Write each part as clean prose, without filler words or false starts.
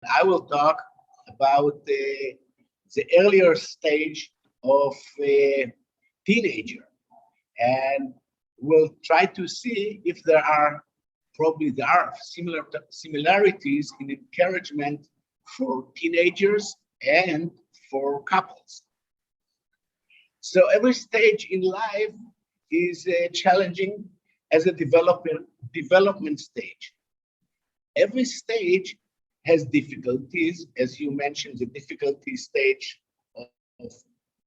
I will talk about the earlier stage of a teenager, and we'll try to see if there are similarities in encouragement for teenagers and for couples. So every stage in life is challenging as a development stage. Every stage has difficulties, as you mentioned, the difficulty stage of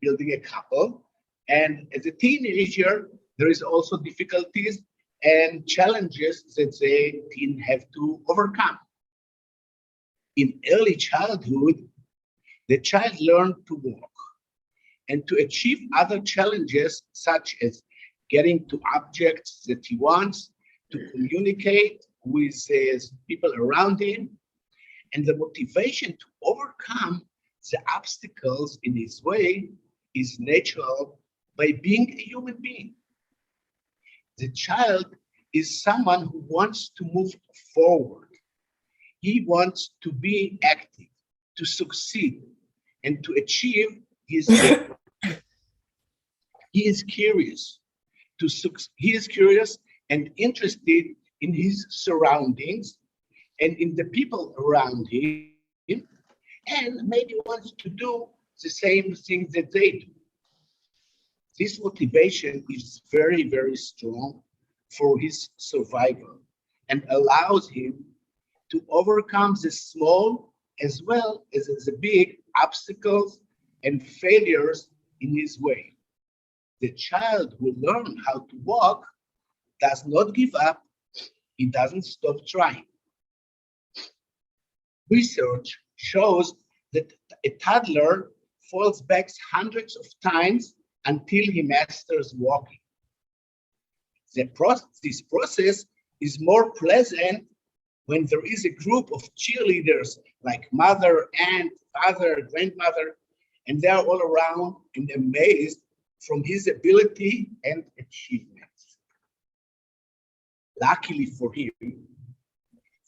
building a couple. And as a teenager, there is also difficulties and challenges that the teen have to overcome. In early childhood, the child learned to walk and to achieve other challenges, such as getting to objects that he wants, to communicate with people around him, and the motivation to overcome the obstacles in his way is natural by being a human being. The child is someone who wants to move forward. He wants to be active, to succeed, and to achieve his goal. He is curious. He is curious and interested in his surroundings and in the people around him, and maybe wants to do the same things that they do. This motivation is very, very strong for his survival and allows him to overcome the small as well as the big obstacles and failures in his way. The child who learns how to walk does not give up. He doesn't stop trying. Research shows that a toddler falls back hundreds of times until he masters walking. This process is more pleasant when there is a group of cheerleaders like mother, aunt, father, grandmother, and they are all around and amazed from his ability and achievements. Luckily for him,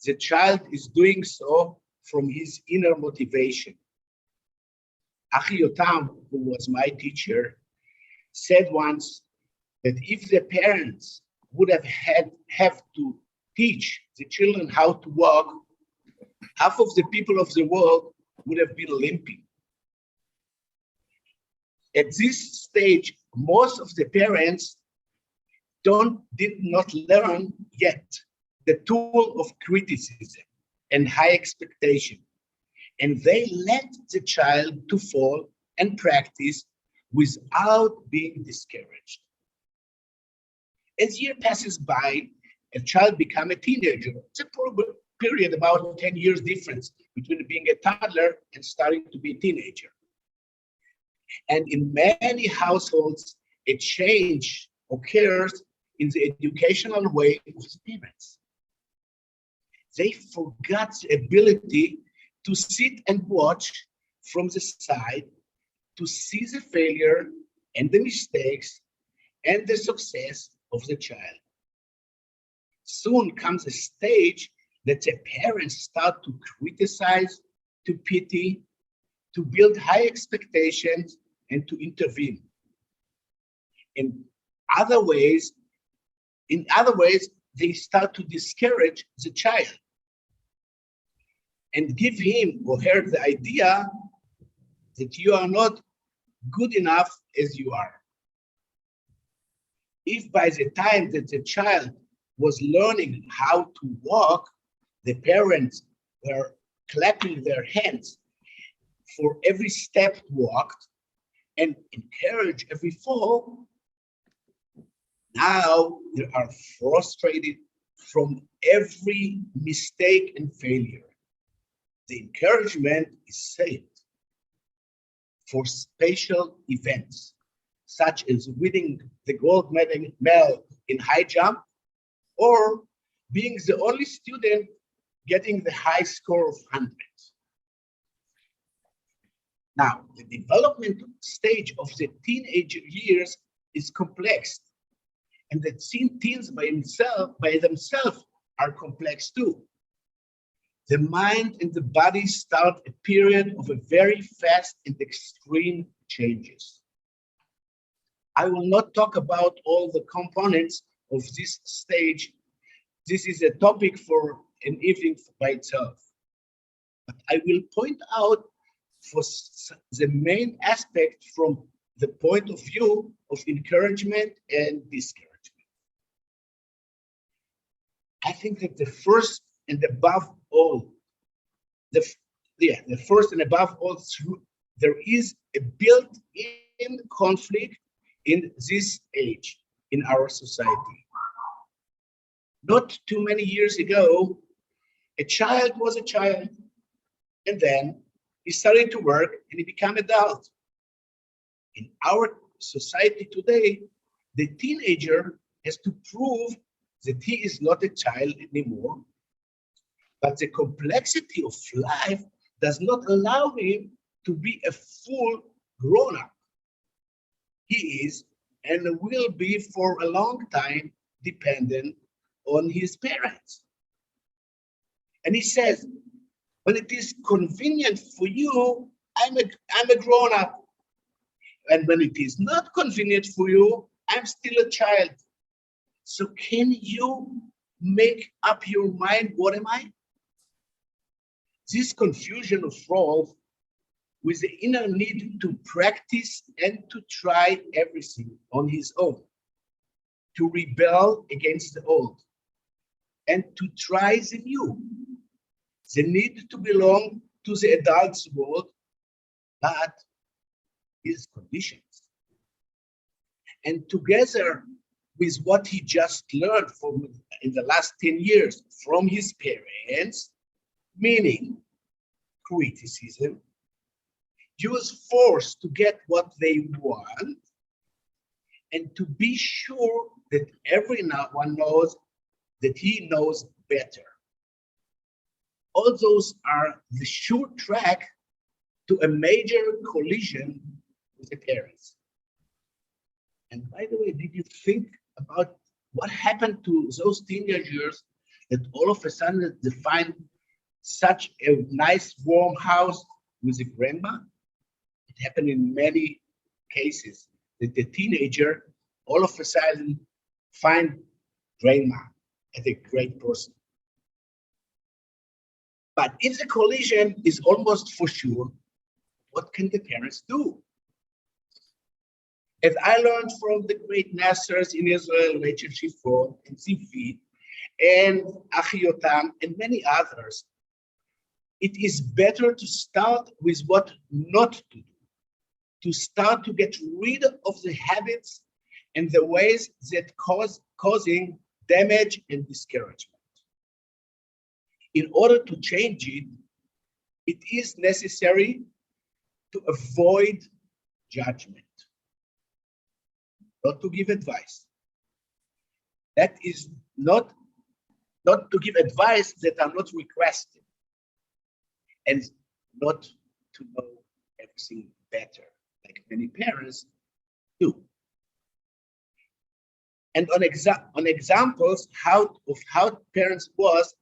the child is doing so from his inner motivation. Achi Yotam, who was my teacher, said once that if the parents would have to teach the children how to walk, half of the people of the world would have been limping. At this stage, most of the parents did not learn yet the tool of criticism and high expectation, and they let the child to fall and practice without being discouraged. As year passes by, a child becomes a teenager. It's a period about 10 years difference between being a toddler and starting to be a teenager. And in many households, a change occurs in the educational way of the parents. They forgot the ability to sit and watch from the side, to see the failure and the mistakes and the success of the child. Soon comes a stage that the parents start to criticize, to pity, to build high expectations, and to intervene. In other ways, they start to discourage the child and give him or her the idea that you are not good enough as you are. If by the time that the child was learning how to walk, the parents were clapping their hands for every step walked and encourage every fall, now they are frustrated from every mistake and failure. The encouragement is saved for special events, such as winning the gold medal in high jump or being the only student getting the high score of 100. Now, the development stage of the teenage years is complex, and the teens by themselves are complex too. the mind and the body start a period of a very fast and extreme changes. I will not talk about all the components of this stage. This is a topic for an evening by itself. But I will point out for the main aspect from the point of view of encouragement and discouragement. I think that the first and above all, there is a built-in conflict in this age in our society. Not too many years ago, a child was a child, and then he started to work and he became adult. In our society today, the teenager has to prove that he is not a child anymore, but the complexity of life does not allow him to be a full grown-up. He is and will be for a long time dependent on his parents. And he says, when it is convenient for you, I'm a grown-up. And when it is not convenient for you, I'm still a child. So can you make up your mind, what am I? This confusion of roles with the inner need to practice and to try everything on his own, to rebel against the old, and to try the new, the need to belong to the adult's world, but his conditions. And together with what he just learned from in the last 10 years from his parents, meaning criticism, he was forced to get what they want and to be sure that everyone knows that he knows better. All those are the sure track to a major collision with the parents. And by the way, did you think about what happened to those teenagers that all of a sudden they find such a nice warm house with a grandma? It happened in many cases that the teenager all of a sudden find grandma as a great person. But if the collision is almost for sure, what can the parents do? As I learned from the great masters in Israel, Rachel Shifron and Zivit and Yoav and many others, it is better to start with what not to do, to start to get rid of the habits and the ways that causing damage and discouragement. In order to change it, it is necessary to avoid judgment, not to give advice. That is not to give advice that are not requested, and not to know everything better, like many parents do. And on examples of how parents was,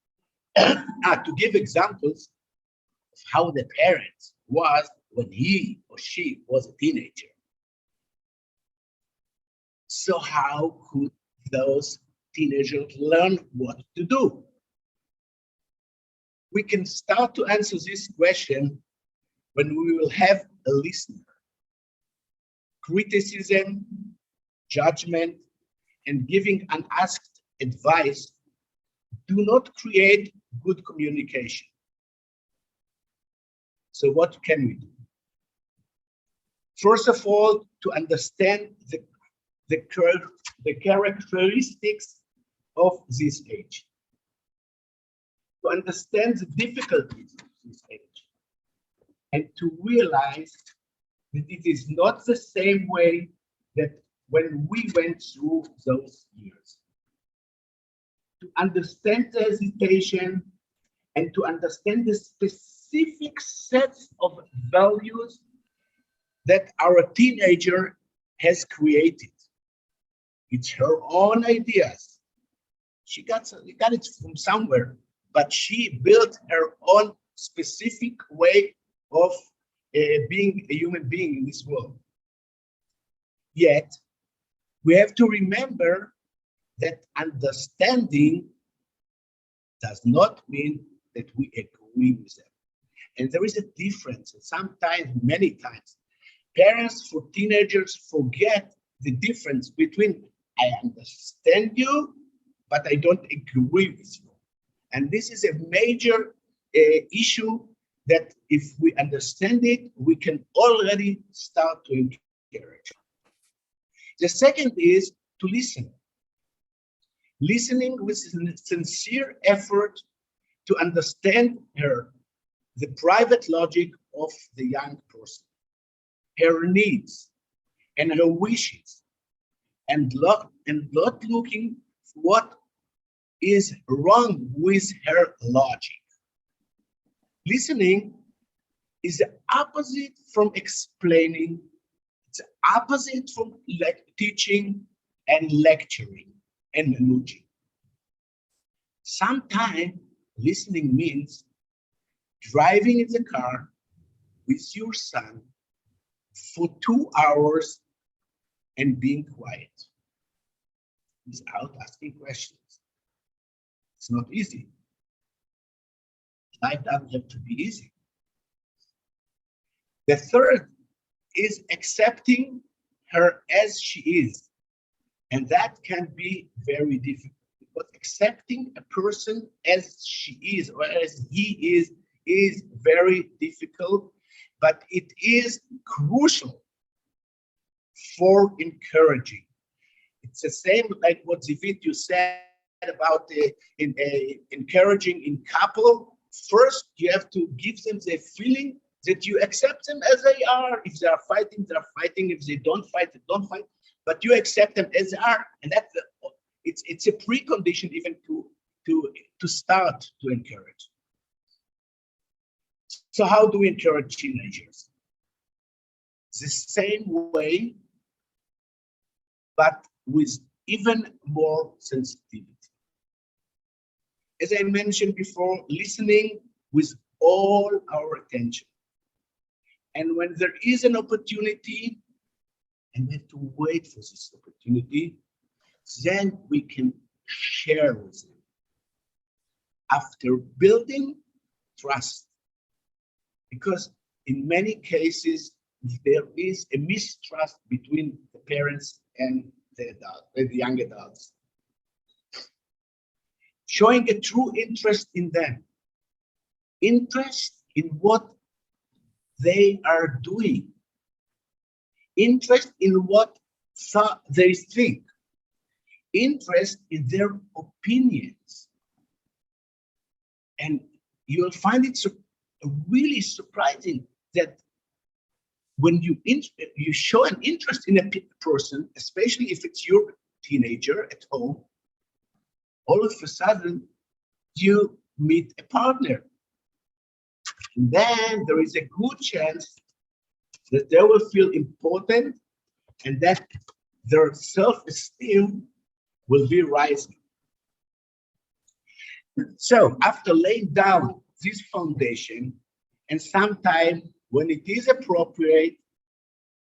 to give examples of how the parents was when he or she was a teenager. So how could those teenagers learn what to do? We can start to answer this question when we will have a listener. Criticism, judgment, and giving unasked advice do not create good communication. So what can we do? First of all, to understand the characteristics of this age. To understand the difficulties of this age. And to realize that it is not the same way that when we went through those years. To understand the hesitation and to understand the specific sets of values that our teenager has created. It's her own ideas. She got it from somewhere, but she built her own specific way of being a human being in this world. Yet, we have to remember that understanding does not mean that we agree with them. And there is a difference. Sometimes, many times, parents for teenagers forget the difference between I understand you, but I don't agree with you. And this is a major issue that if we understand it, we can already start to encourage. The second is to listen. Listening with sincere effort to understand the private logic of the young person, her needs and her wishes, and not looking for what is wrong with her logic. Listening is the opposite from explaining. It's the opposite from teaching and lecturing and nudging. Sometimes listening means driving in the car with your son for 2 hours and being quiet without asking questions. It's not easy. Life doesn't have to be easy. The third is accepting her as she is. And that can be very difficult. But accepting a person as she is or as he is very difficult, but it is crucial for encouraging. It's the same like what Zivit you said about encouraging in couple. First, you have to give them the feeling that you accept them as they are. If they are fighting, they are fighting. If they don't fight, they don't fight. But you accept them as they are, and that's it's a precondition even to start to encourage. So how do we encourage teenagers? The same way, but with even more sensitivity. As I mentioned before, listening with all our attention. And when there is an opportunity, and we have to wait for this opportunity, then we can share with them. After building trust, because in many cases, there is a mistrust between the parents and the young adults. Showing a true interest in them, interest in what they are doing, interest in what they think, interest in their opinions. And you'll find it really surprising that when you show an interest in a person, especially if it's your teenager at home, all of a sudden you meet a partner. And then there is a good chance that they will feel important and that their self-esteem will be rising. So after laying down this foundation, and sometime when it is appropriate,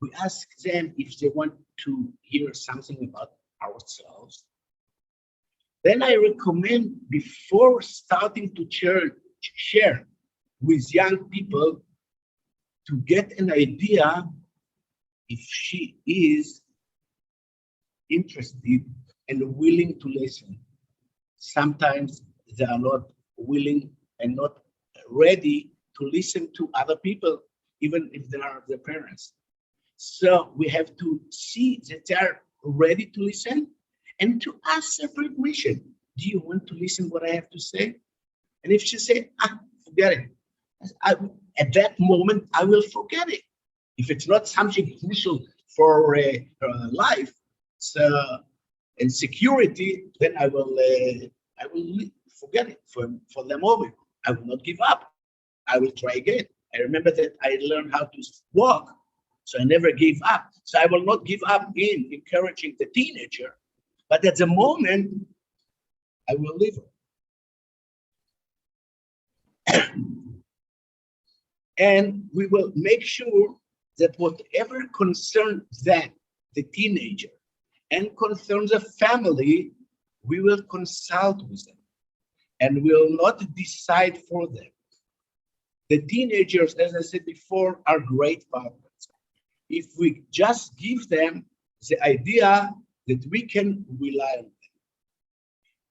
we ask them if they want to hear something about ourselves. Then I recommend, before starting to share with young people, to get an idea if she is interested and willing to listen. Sometimes they are not willing and not ready to listen to other people, even if they are their parents. So we have to see that they are ready to listen and to ask their permission. Do you want to listen what I have to say? And if she said, forget it. At that moment, I will forget it. If it's not something crucial for life and security, then I will forget it for the moment. I will not give up. I will try again. I remember that I learned how to walk, so I never gave up. So I will not give up in encouraging the teenager, but at the moment, I will leave her. And we will make sure that whatever concerns them, the teenager, and concerns the family, we will consult with them and will not decide for them. The teenagers, as I said before, are great partners. If we just give them the idea that we can rely on them,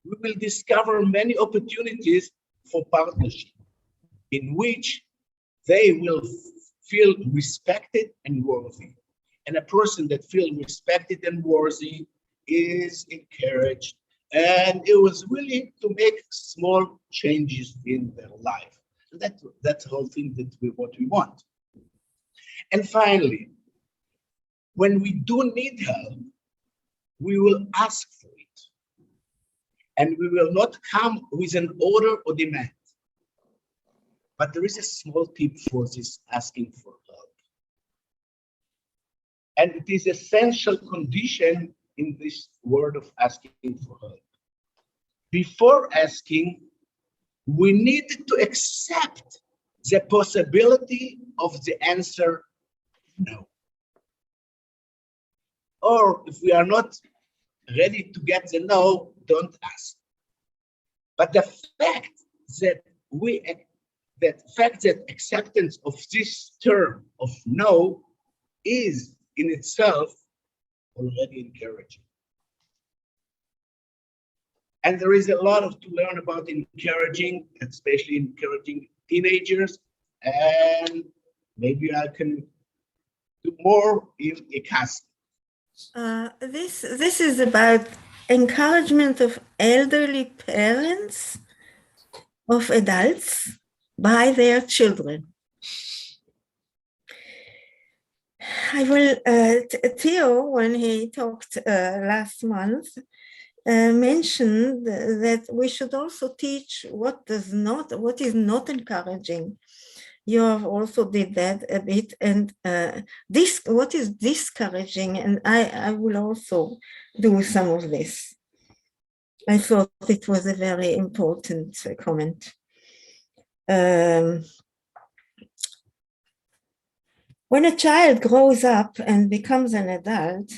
we will discover many opportunities for partnership in which they will feel respected and worthy. And a person that feels respected and worthy is encouraged and it was willing to make small changes in their life. And that's the whole thing what we want. And finally, when we do need help, we will ask for it. And we will not come with an order or demand. But there is a small tip for this asking for help. And it is essential condition in this word of asking for help. Before asking, we need to accept the possibility of the answer no. Or if we are not ready to get the no, don't ask. But the fact that acceptance of this term of no is in itself already encouraging. And there is a lot to learn about encouraging, especially encouraging teenagers. And maybe I can do more in a cast. This is about encouragement of elderly parents of adults by their children. I will, Theo, when he talked last month, mentioned that we should also teach what is not encouraging. Yoav also did that a bit, and what is discouraging, and I will also do some of this. I thought it was a very important comment. When a child grows up and becomes an adult,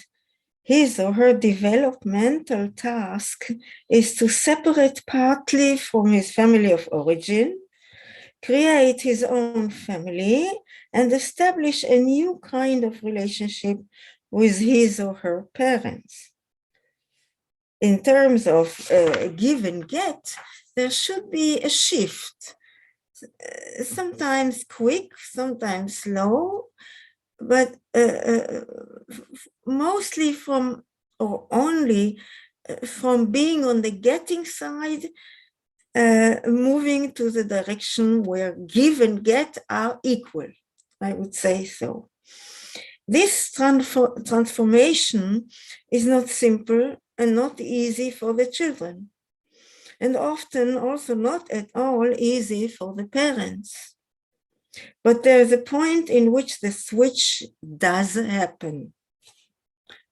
his or her developmental task is to separate partly from his family of origin, create his own family, and establish a new kind of relationship with his or her parents. In terms of give and get, there should be a shift, sometimes quick, sometimes slow, but mostly from, or only from being on the getting side, moving to the direction where give and get are equal, I would say so. This transformation is not simple and not easy for the children, and often also not at all easy for the parents. But there's a point in which the switch does happen.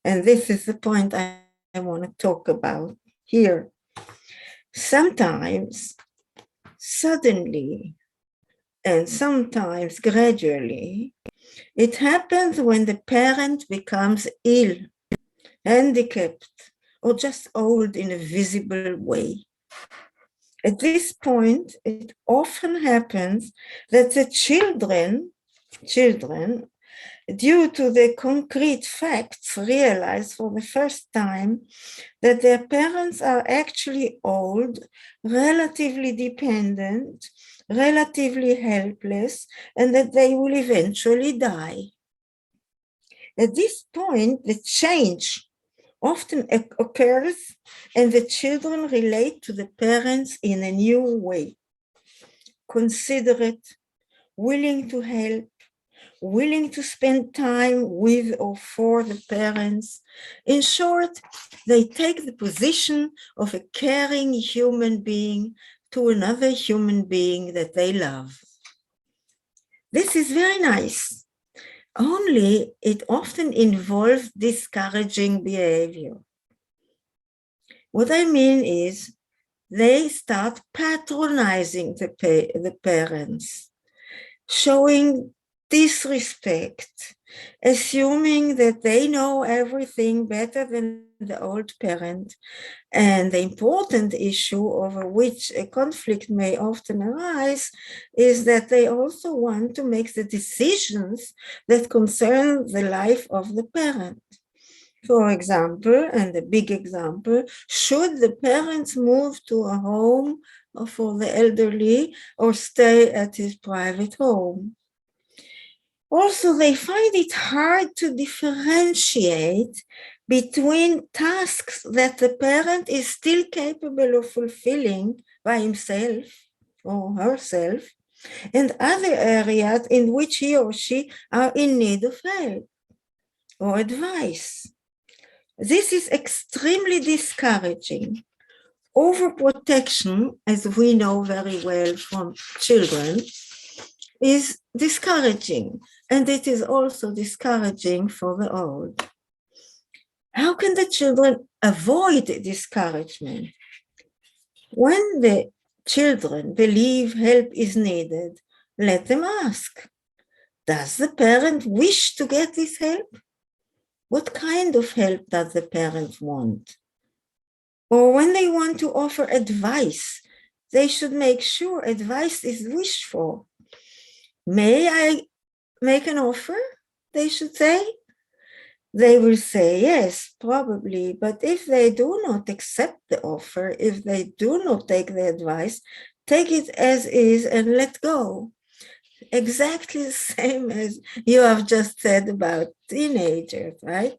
And this is the point I want to talk about here. Sometimes, suddenly, and sometimes gradually, it happens when the parent becomes ill, handicapped, or just old in a visible way. At this point, it often happens that the children, due to the concrete facts, realize for the first time that their parents are actually old, relatively dependent, relatively helpless, and that they will eventually die. At this point, the change often occurs and the children relate to the parents in a new way. Considerate, willing to help, willing to spend time with or for the parents. In short, they take the position of a caring human being to another human being that they love. This is very nice, only it often involves discouraging behavior. What I mean is they start patronizing the parents. showing disrespect, assuming that they know everything better than the old parent. And the important issue over which a conflict may often arise is that they also want to make the decisions that concern the life of the parent. For example, and a big example, should the parents move to a home for the elderly or stay at his private home? Also, they find it hard to differentiate between tasks that the parent is still capable of fulfilling by himself or herself and other areas in which he or she are in need of help or advice. This is extremely discouraging. Overprotection, as we know very well from children, is discouraging, and it is also discouraging for the old. How can the children avoid discouragement? When the children believe help is needed, let them ask. Does the parent wish to get this help? What kind of help does the parent want? Or when they want to offer advice, they should make sure advice is wished for. May I make an offer? They should say. They will say yes, probably, but if they do not accept the offer, if they do not take the advice, take it as is and let go. Exactly the same as you have just said about teenagers, right?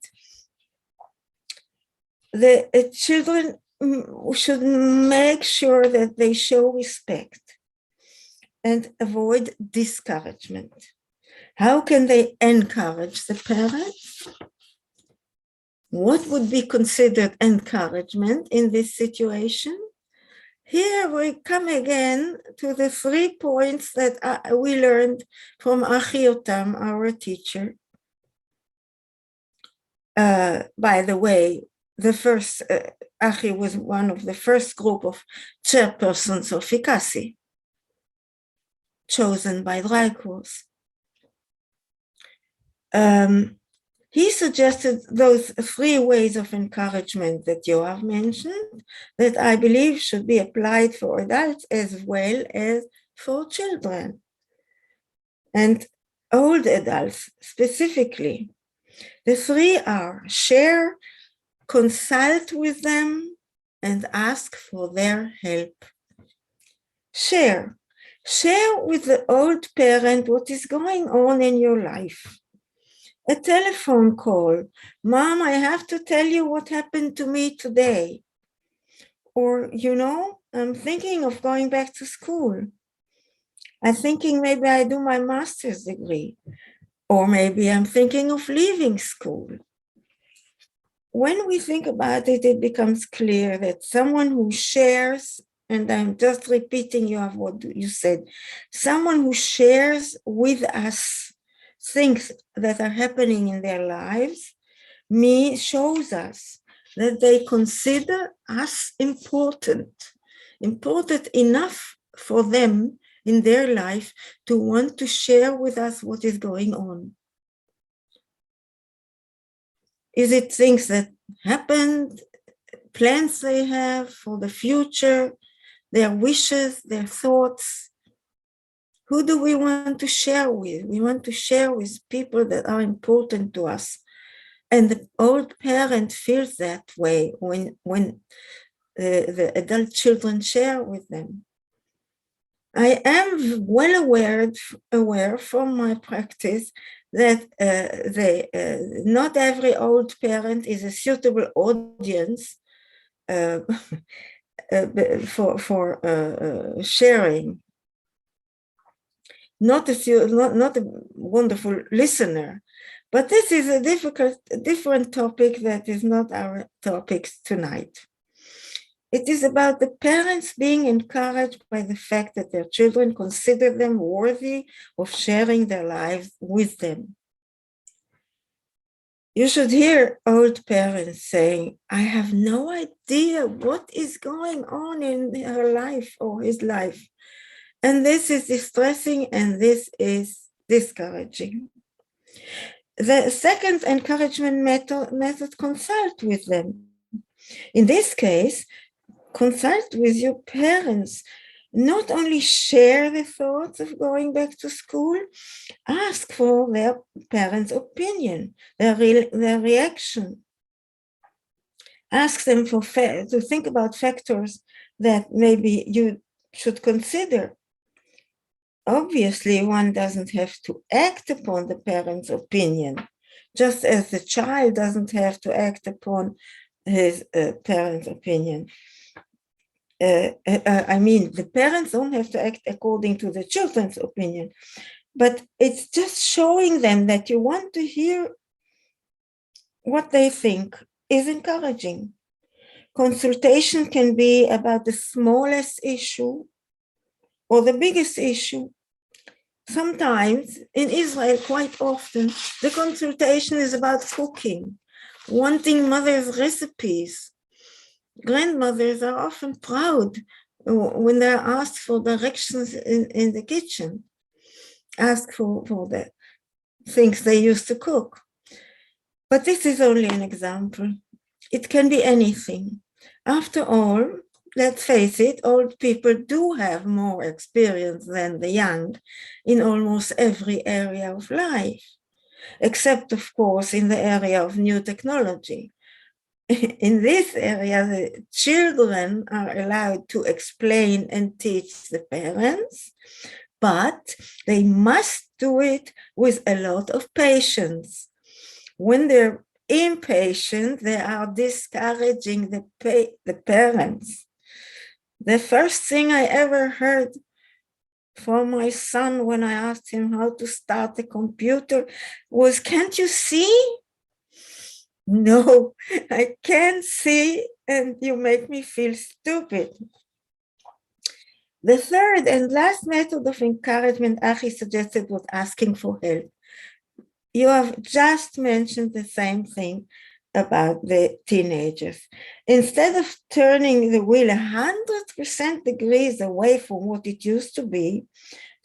The children should make sure that they show respect and avoid discouragement. How can they encourage the parents? What would be considered encouragement in this situation? Here we come again to the 3 points that we learned from Yotam, our teacher. By the way, the first, Achi was one of the first group of chairpersons of Ikasi, chosen by Dreikurs. He suggested those 3 ways of encouragement that Yoav mentioned that I believe should be applied for adults as well as for children and old adults specifically. The 3 are share, consult with them, and ask for their help. Share with the old parent what is going on in your life. A telephone call. Mom, I have to tell you what happened to me today. Or, I'm thinking of going back to school. I'm thinking maybe I do my master's degree. Or maybe I'm thinking of leaving school. When we think about it, it becomes clear that someone who shares, and I'm just repeating what you said, someone who shares with us things that are happening in their lives, shows us that they consider us important enough for them in their life to want to share with us what is going on. Is it things that happened, plans they have for the future, their wishes, their thoughts? Who do we want to share with? We want to share with people that are important to us. And the old parent feels that way when the adult children share with them. I am well aware from my practice that not every old parent is a suitable audience for sharing. Not a wonderful listener, but this is a different topic that is not our topic tonight. It is about the parents being encouraged by the fact that their children consider them worthy of sharing their lives with them. You should hear old parents saying, I have no idea what is going on in her life or his life. and this is distressing, and this is discouraging. The second encouragement method, consult with them. In this case, consult with your parents. Not only share the thoughts of going back to school, ask for their parents' opinion, their reaction. Ask them to think about factors that maybe you should consider. Obviously, one doesn't have to act upon the parent's opinion, just as the child doesn't have to act upon his parent's opinion. The parents don't have to act according to the children's opinion, but it's just showing them that you want to hear what they think is encouraging. Consultation can be about the smallest issue or the biggest issue. Sometimes, in Israel, quite often, the consultation is about cooking, wanting mother's recipes. Grandmothers are often proud when they're asked for directions in the kitchen, ask for the things they used to cook. But this is only an example. It can be anything. After all, let's face it, old people do have more experience than the young in almost every area of life, except, of course, in the area of new technology. In this area, the children are allowed to explain and teach the parents, but they must do it with a lot of patience. When they're impatient, they are discouraging the parents. The first thing I ever heard from my son when I asked him how to start a computer was, "Can't you see?" No, I can't see, and you make me feel stupid. The third and last method of encouragement Achi suggested was asking for help. You have just mentioned the same thing about the teenagers. Instead of turning the wheel 100% degrees away from what it used to be,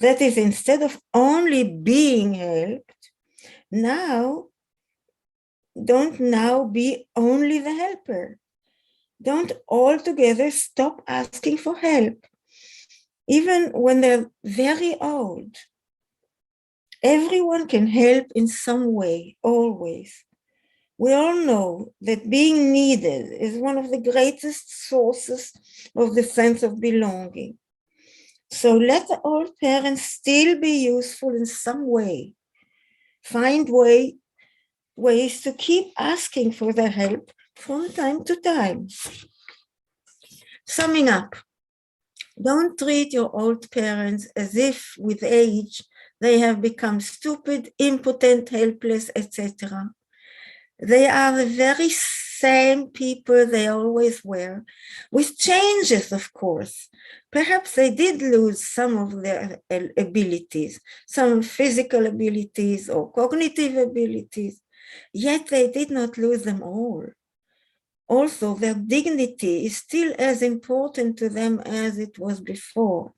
that is, instead of only being helped, don't now be only the helper. Don't altogether stop asking for help, even when they're very old. Everyone can help in some way, always. We all know that being needed is one of the greatest sources of the sense of belonging. So let the old parents still be useful in some way. Find ways to keep asking for their help from time to time. Summing up, don't treat your old parents as if with age they have become stupid, impotent, helpless, etc. They are the very same people they always were, with changes, of course. Perhaps they did lose some of their abilities, some physical abilities or cognitive abilities, yet they did not lose them all. Also, their dignity is still as important to them as it was before.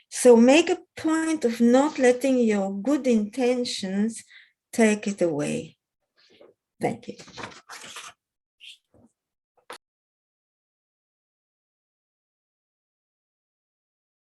So make a point of not letting your good intentions take it away. Thank you.